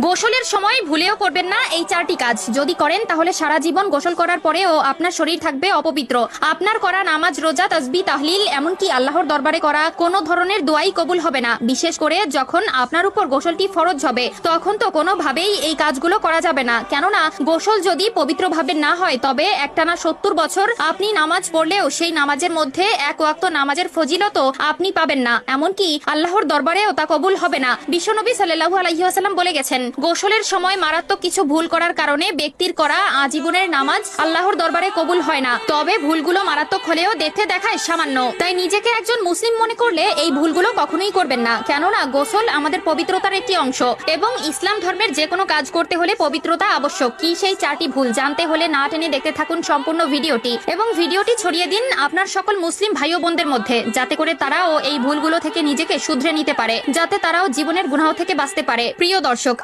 গোসলের সময় ভুলেও করবেন না এই 4টি কাজ। যদি করেন তাহলে সারা জীবন গোসল করার পরেও আপনার শরীর থাকবে অপবিত্র। আপনার করা নামাজ, রোজা, তাসবিহ, তাহলিল, এমনকি আল্লাহর দরবারে করা কোনো ধরনের দোয়াই কবুল হবে না। বিশেষ করে যখন আপনার উপর গোসলটি ফরজ হবে, তখন তো কোনোভাবেই এই কাজগুলো করা যাবে না। কেননা গোসল যদি পবিত্রভাবে না হয়, তবে একটানা 70 বছর আপনি নামাজ পড়লেও সেই নামাজের মধ্যে এক ওয়াক্ত নামাজের ফজিলত আপনি পাবেন না, এমনকি আল্লাহর দরবারেও তা কবুল হবে না। বিশ্বনবী সাল্লাল্লাহু আলাইহি ওয়াসাল্লাম বলে গেছেন, গোসলের সময় মারাত্মক কিছু ভুল করার কারণে ব্যক্তির করা আজীবনের নামাজ আল্লাহর দরবারে কবুল হয় না। তবে ভুলগুলো মারাত্মক হলেও দেখতে দেখায় সামান্য। তাই নিজেকে একজন মুসলিম মনে করলে এই ভুলগুলো কখনোই করবেন না। কেননা গোসল আমাদের পবিত্রতার একটি অংশ এবং ইসলাম ধর্মের যে কোনো কাজ করতে হলে পবিত্রতা আবশ্যক। কি সেই 4টি ভুল জানতে হলে না টেনে দেখতে থাকুন সম্পূর্ণ ভিডিওটি এবং ভিডিওটি ছড়িয়ে দিন আপনার সকল মুসলিম ভাই ও বোনদের মধ্যে, যাতে করে তারাও এই ভুলগুলো থেকে নিজেকে শুধরে নিতে পারে, যাতে তারাও জীবনের গুনাহ থেকে বাঁচতে পারে। প্রিয় দর্শক,